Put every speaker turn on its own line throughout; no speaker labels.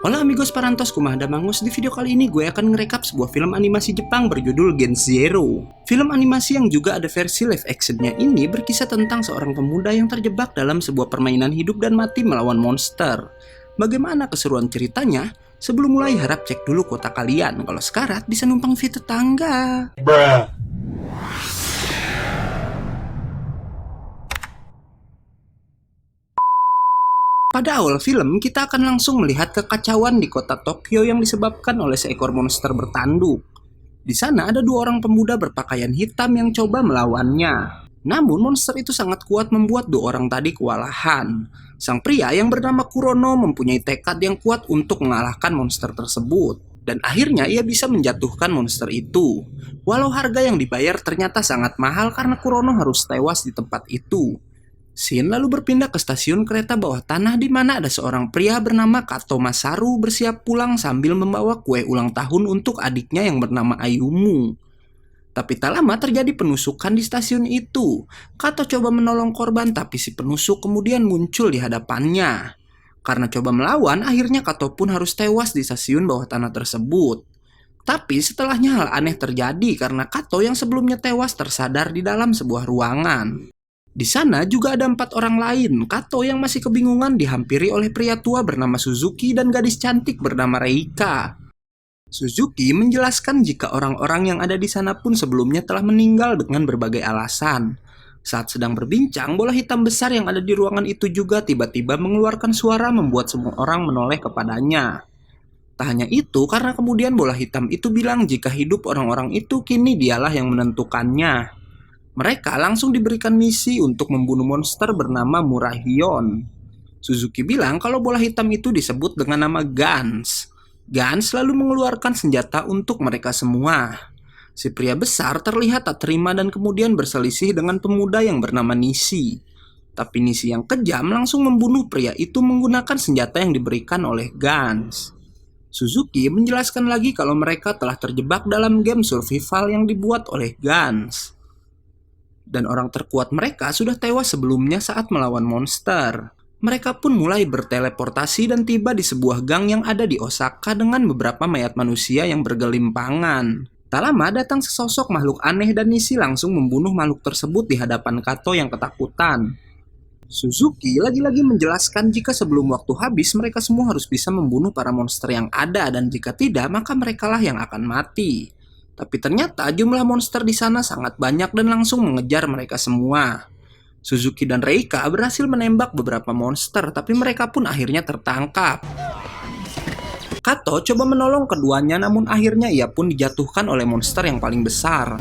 Hola amigos parantos, kumaha Mangus. Di video kali ini gue akan ngerekap sebuah film animasi Jepang berjudul Gen Zero. Film animasi yang juga ada versi live actionnya ini berkisah tentang seorang pemuda yang terjebak dalam sebuah permainan hidup dan mati melawan monster. Bagaimana keseruan ceritanya? Sebelum mulai harap cek dulu kuota kalian. Kalau sekarat bisa numpang fee tetangga.
Bruh.
Pada awal film, kita akan langsung melihat kekacauan di kota Tokyo yang disebabkan oleh seekor monster bertanduk. Di sana ada dua orang pemuda berpakaian hitam yang coba melawannya. Namun monster itu sangat kuat membuat dua orang tadi kewalahan. Sang pria yang bernama Kurono mempunyai tekad yang kuat untuk mengalahkan monster tersebut. Dan akhirnya ia bisa menjatuhkan monster itu. Walau harga yang dibayar ternyata sangat mahal karena Kurono harus tewas di tempat itu. Shin lalu berpindah ke stasiun kereta bawah tanah di mana ada seorang pria bernama Kato Masaru bersiap pulang sambil membawa kue ulang tahun untuk adiknya yang bernama Ayumu. Tapi tak lama terjadi penusukan di stasiun itu. Kato coba menolong korban tapi si penusuk kemudian muncul di hadapannya. Karena coba melawan, akhirnya Kato pun harus tewas di stasiun bawah tanah tersebut. Tapi setelahnya hal aneh terjadi karena Kato yang sebelumnya tewas tersadar di dalam sebuah ruangan. Di sana juga ada 4 orang lain. Kato yang masih kebingungan dihampiri oleh pria tua bernama Suzuki dan gadis cantik bernama Reika. Suzuki menjelaskan jika orang-orang yang ada di sana pun sebelumnya telah meninggal dengan berbagai alasan. Saat sedang berbincang, bola hitam besar yang ada di ruangan itu juga tiba-tiba mengeluarkan suara membuat semua orang menoleh kepadanya. Tak hanya itu, karena kemudian bola hitam itu bilang jika hidup orang-orang itu kini dialah yang menentukannya. Mereka langsung diberikan misi untuk membunuh monster bernama Murahion. Suzuki bilang kalau bola hitam itu disebut dengan nama Gans. Gans lalu mengeluarkan senjata untuk mereka semua. Si pria besar terlihat tak terima dan kemudian berselisih dengan pemuda yang bernama Nishi. Tapi Nishi yang kejam langsung membunuh pria itu menggunakan senjata yang diberikan oleh Gans. Suzuki menjelaskan lagi kalau mereka telah terjebak dalam game survival yang dibuat oleh Gans. Dan orang terkuat mereka sudah tewas sebelumnya saat melawan monster. Mereka pun mulai berteleportasi dan tiba di sebuah gang yang ada di Osaka dengan beberapa mayat manusia yang bergelimpangan. Tak lama datang sesosok makhluk aneh dan Nishi langsung membunuh makhluk tersebut di hadapan Kato yang ketakutan. Suzuki lagi-lagi menjelaskan jika sebelum waktu habis mereka semua harus bisa membunuh para monster yang ada dan jika tidak maka merekalah yang akan mati. Tapi ternyata jumlah monster di sana sangat banyak dan langsung mengejar mereka semua. Suzuki dan Reika berhasil menembak beberapa monster, tapi mereka pun akhirnya tertangkap. Kato coba menolong keduanya, namun akhirnya ia pun dijatuhkan oleh monster yang paling besar.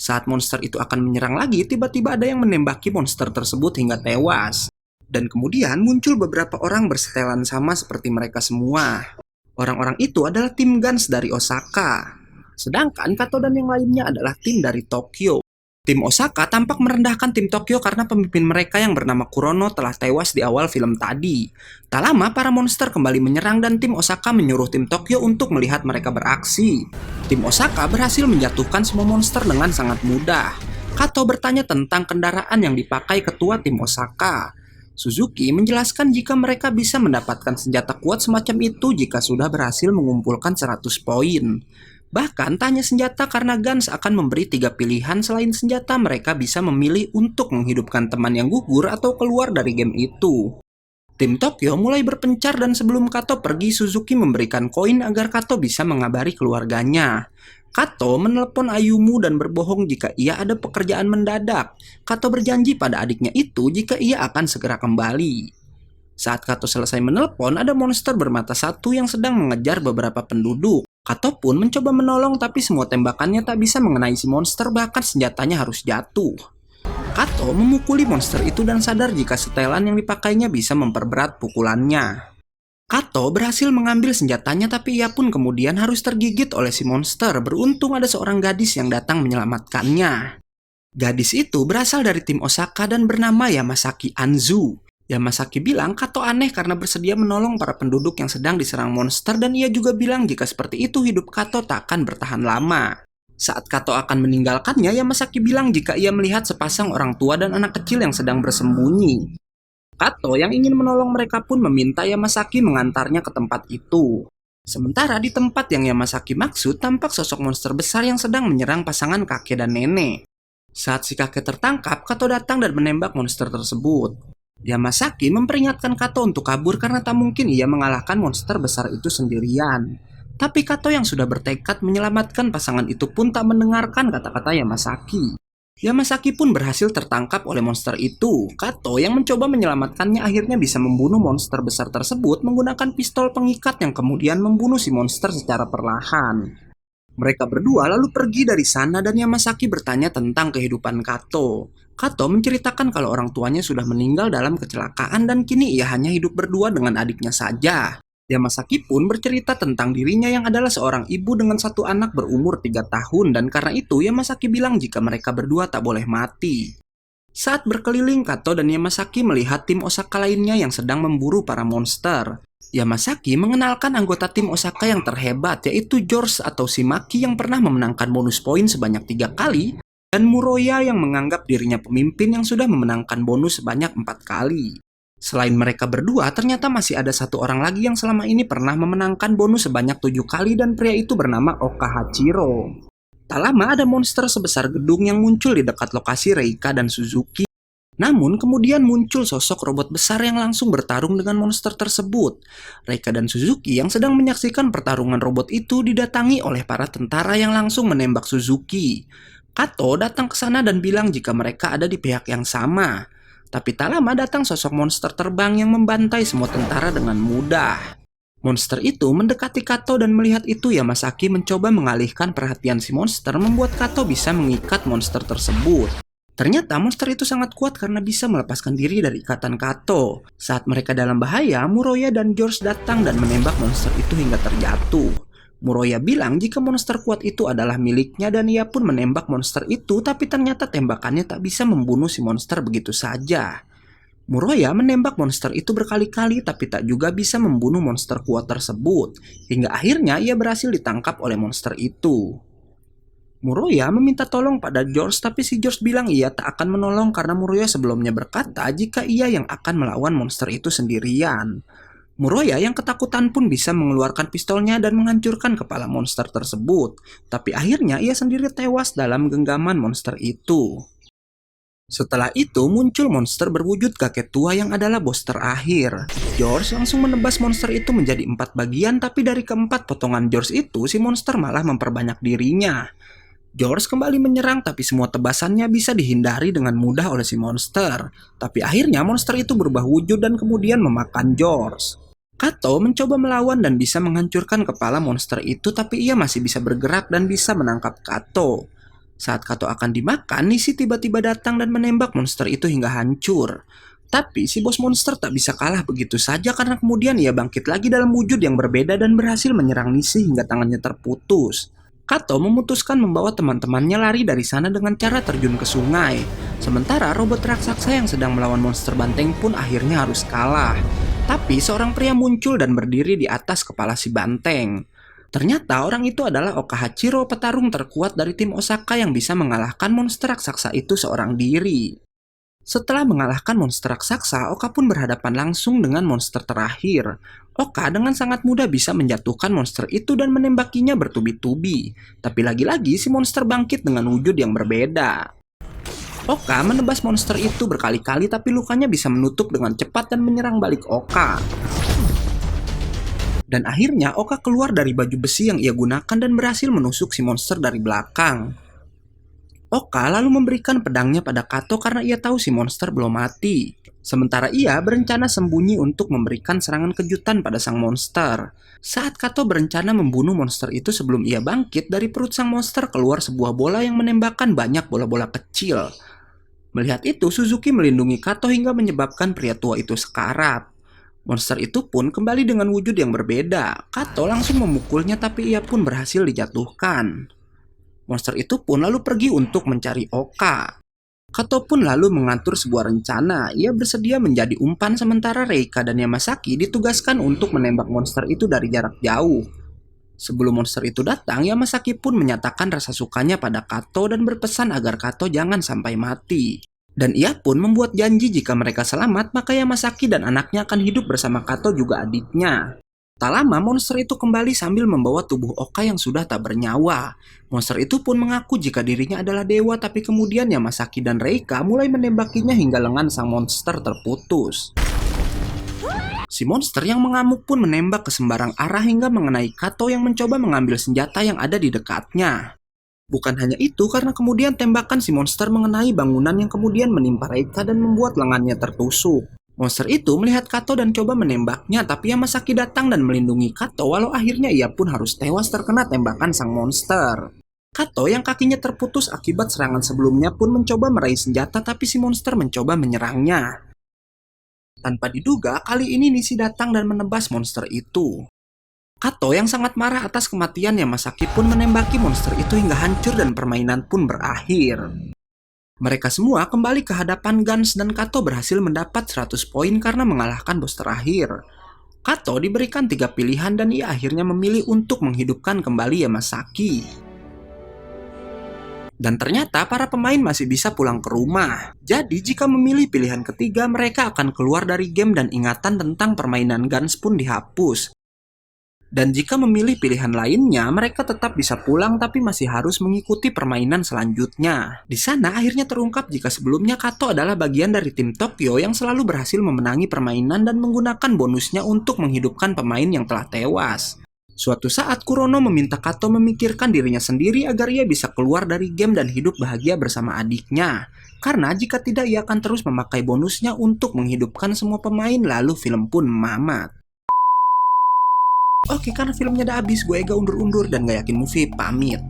Saat monster itu akan menyerang lagi, tiba-tiba ada yang menembaki monster tersebut hingga tewas. Dan kemudian muncul beberapa orang bersetelan sama seperti mereka semua. Orang-orang itu adalah tim Gans dari Osaka. Sedangkan Kato dan yang lainnya adalah tim dari Tokyo. Tim Osaka tampak merendahkan tim Tokyo karena pemimpin mereka yang bernama Kurono telah tewas di awal film tadi. Tak lama para monster kembali menyerang dan tim Osaka menyuruh tim Tokyo untuk melihat mereka beraksi. Tim Osaka berhasil menjatuhkan semua monster dengan sangat mudah. Kato bertanya tentang kendaraan yang dipakai ketua tim Osaka. Suzuki menjelaskan jika mereka bisa mendapatkan senjata kuat semacam itu jika sudah berhasil mengumpulkan 100 poin. Bahkan tanya senjata karena Gans akan memberi 3 pilihan selain senjata mereka bisa memilih untuk menghidupkan teman yang gugur atau keluar dari game itu. Tim Tokyo mulai berpencar dan sebelum Kato pergi Suzuki memberikan koin agar Kato bisa mengabari keluarganya. Kato menelepon Ayumu dan berbohong jika ia ada pekerjaan mendadak. Kato berjanji pada adiknya itu jika ia akan segera kembali. Saat Kato selesai menelpon, ada monster bermata satu yang sedang mengejar beberapa penduduk. Kato pun mencoba menolong tapi semua tembakannya tak bisa mengenai si monster, bahkan senjatanya harus jatuh. Kato memukuli monster itu dan sadar jika setelan yang dipakainya bisa memperberat pukulannya. Kato berhasil mengambil senjatanya tapi ia pun kemudian harus tergigit oleh si monster. Beruntung ada seorang gadis yang datang menyelamatkannya. Gadis itu berasal dari tim Osaka dan bernama Yamasaki Anzu. Yamasaki bilang Kato aneh karena bersedia menolong para penduduk yang sedang diserang monster dan ia juga bilang jika seperti itu hidup Kato tak akan bertahan lama. Saat Kato akan meninggalkannya, Yamasaki bilang jika ia melihat sepasang orang tua dan anak kecil yang sedang bersembunyi. Kato yang ingin menolong mereka pun meminta Yamasaki mengantarnya ke tempat itu. Sementara di tempat yang Yamasaki maksud tampak sosok monster besar yang sedang menyerang pasangan kakek dan nenek. Saat si kakek tertangkap, Kato datang dan menembak monster tersebut. Yamasaki memperingatkan Kato untuk kabur karena tak mungkin ia mengalahkan monster besar itu sendirian. Tapi Kato yang sudah bertekad menyelamatkan pasangan itu pun tak mendengarkan kata-kata Yamasaki. Yamasaki pun berhasil tertangkap oleh monster itu. Kato yang mencoba menyelamatkannya akhirnya bisa membunuh monster besar tersebut menggunakan pistol pengikat yang kemudian membunuh si monster secara perlahan. Mereka berdua lalu pergi dari sana dan Yamasaki bertanya tentang kehidupan Kato. Kato menceritakan kalau orang tuanya sudah meninggal dalam kecelakaan dan kini ia hanya hidup berdua dengan adiknya saja. Yamasaki pun bercerita tentang dirinya yang adalah seorang ibu dengan satu anak berumur 3 tahun dan karena itu Yamasaki bilang jika mereka berdua tak boleh mati. Saat berkeliling, Kato dan Yamasaki melihat tim Osaka lainnya yang sedang memburu para monster. Yamasaki mengenalkan anggota tim Osaka yang terhebat yaitu George atau Shimaki yang pernah memenangkan bonus poin sebanyak 3 kali dan Muroya yang menganggap dirinya pemimpin yang sudah memenangkan bonus sebanyak 4 kali. Selain mereka berdua, ternyata masih ada satu orang lagi yang selama ini pernah memenangkan bonus sebanyak 7 kali dan pria itu bernama Okahachiro. Tak lama ada monster sebesar gedung yang muncul di dekat lokasi Reika dan Suzuki. Namun kemudian muncul sosok robot besar yang langsung bertarung dengan monster tersebut. Reika dan Suzuki yang sedang menyaksikan pertarungan robot itu didatangi oleh para tentara yang langsung menembak Suzuki. Kato datang ke sana dan bilang jika mereka ada di pihak yang sama. Tapi tak lama datang sosok monster terbang yang membantai semua tentara dengan mudah. Monster itu mendekati Kato dan melihat itu Yamasaki mencoba mengalihkan perhatian si monster membuat Kato bisa mengikat monster tersebut. Ternyata monster itu sangat kuat karena bisa melepaskan diri dari ikatan Kato. Saat mereka dalam bahaya, Muroya dan George datang dan menembak monster itu hingga terjatuh. Muroya bilang jika monster kuat itu adalah miliknya dan ia pun menembak monster itu tapi ternyata tembakannya tak bisa membunuh si monster begitu saja. Muroya menembak monster itu berkali-kali tapi tak juga bisa membunuh monster kuat tersebut. Hingga akhirnya ia berhasil ditangkap oleh monster itu. Muroya meminta tolong pada George tapi si George bilang ia tak akan menolong karena Muroya sebelumnya berkata jika ia yang akan melawan monster itu sendirian. Muroya yang ketakutan pun bisa mengeluarkan pistolnya dan menghancurkan kepala monster tersebut. Tapi akhirnya ia sendiri tewas dalam genggaman monster itu. Setelah itu muncul monster berwujud kakek tua yang adalah bos terakhir. George langsung menebas monster itu menjadi 4 bagian tapi dari keempat potongan George itu si monster malah memperbanyak dirinya. George kembali menyerang tapi semua tebasannya bisa dihindari dengan mudah oleh si monster. Tapi akhirnya monster itu berubah wujud dan kemudian memakan George. Kato mencoba melawan dan bisa menghancurkan kepala monster itu tapi ia masih bisa bergerak dan bisa menangkap Kato. Saat Kato akan dimakan, Nishi tiba-tiba datang dan menembak monster itu hingga hancur. Tapi si bos monster tak bisa kalah begitu saja karena kemudian ia bangkit lagi dalam wujud yang berbeda dan berhasil menyerang Nishi hingga tangannya terputus. Kato memutuskan membawa teman-temannya lari dari sana dengan cara terjun ke sungai. Sementara robot raksasa yang sedang melawan monster banteng pun akhirnya harus kalah. Tapi seorang pria muncul dan berdiri di atas kepala si banteng. Ternyata orang itu adalah Okahachiro, petarung terkuat dari tim Osaka yang bisa mengalahkan monster raksasa itu seorang diri. Setelah mengalahkan monster raksasa, Oka pun berhadapan langsung dengan monster terakhir. Oka dengan sangat mudah bisa menjatuhkan monster itu dan menembakinya bertubi-tubi. Tapi lagi-lagi si monster bangkit dengan wujud yang berbeda. Oka menebas monster itu berkali-kali tapi lukanya bisa menutup dengan cepat dan menyerang balik Oka. Dan akhirnya Oka keluar dari baju besi yang ia gunakan dan berhasil menusuk si monster dari belakang. Oka lalu memberikan pedangnya pada Kato karena ia tahu si monster belum mati. Sementara ia berencana sembunyi untuk memberikan serangan kejutan pada sang monster. Saat Kato berencana membunuh monster itu sebelum ia bangkit, dari perut sang monster keluar sebuah bola yang menembakkan banyak bola-bola kecil. Melihat itu, Suzuki melindungi Kato hingga menyebabkan pria tua itu sekarat. Monster itu pun kembali dengan wujud yang berbeda. Kato langsung memukulnya tapi ia pun berhasil dijatuhkan. Monster itu pun lalu pergi untuk mencari Oka. Kato pun lalu mengatur sebuah rencana. Ia bersedia menjadi umpan sementara Reika dan Yamasaki ditugaskan untuk menembak monster itu dari jarak jauh. Sebelum monster itu datang, Yamasaki pun menyatakan rasa sukanya pada Kato dan berpesan agar Kato jangan sampai mati. Dan ia pun membuat janji jika mereka selamat, maka Yamasaki dan anaknya akan hidup bersama Kato juga adiknya. Tak lama, monster itu kembali sambil membawa tubuh Oka yang sudah tak bernyawa. Monster itu pun mengaku jika dirinya adalah dewa, tapi kemudian Yamasaki dan Reika mulai menembakinya hingga lengan sang monster terputus. Si monster yang mengamuk pun menembak ke sembarang arah hingga mengenai Kato yang mencoba mengambil senjata yang ada di dekatnya. Bukan hanya itu, karena kemudian tembakan si monster mengenai bangunan yang kemudian menimpa Reika dan membuat lengannya tertusuk. Monster itu melihat Kato dan coba menembaknya, tapi Yamasaki datang dan melindungi Kato walau akhirnya ia pun harus tewas terkena tembakan sang monster. Kato yang kakinya terputus akibat serangan sebelumnya pun mencoba meraih senjata, tapi si monster mencoba menyerangnya. Tanpa diduga, kali ini Nishi datang dan menebas monster itu. Kato yang sangat marah atas kematian Yamasaki pun menembaki monster itu hingga hancur dan permainan pun berakhir. Mereka semua kembali ke hadapan Guns dan Kato berhasil mendapat 100 poin karena mengalahkan bos terakhir. Kato diberikan 3 pilihan dan ia akhirnya memilih untuk menghidupkan kembali Yamasaki. Dan ternyata para pemain masih bisa pulang ke rumah. Jadi jika memilih pilihan ketiga, mereka akan keluar dari game dan ingatan tentang permainan Guns pun dihapus. Dan jika memilih pilihan lainnya, mereka tetap bisa pulang tapi masih harus mengikuti permainan selanjutnya. Di sana akhirnya terungkap jika sebelumnya Kato adalah bagian dari tim Tokyo yang selalu berhasil memenangi permainan dan menggunakan bonusnya untuk menghidupkan pemain yang telah tewas. Suatu saat Kurono meminta Kato memikirkan dirinya sendiri agar ia bisa keluar dari game dan hidup bahagia bersama adiknya. Karena jika tidak ia akan terus memakai bonusnya untuk menghidupkan semua pemain, lalu film pun mamat. Oke, karena filmnya udah habis, gue Ega undur-undur dan gak yakin movie pamit.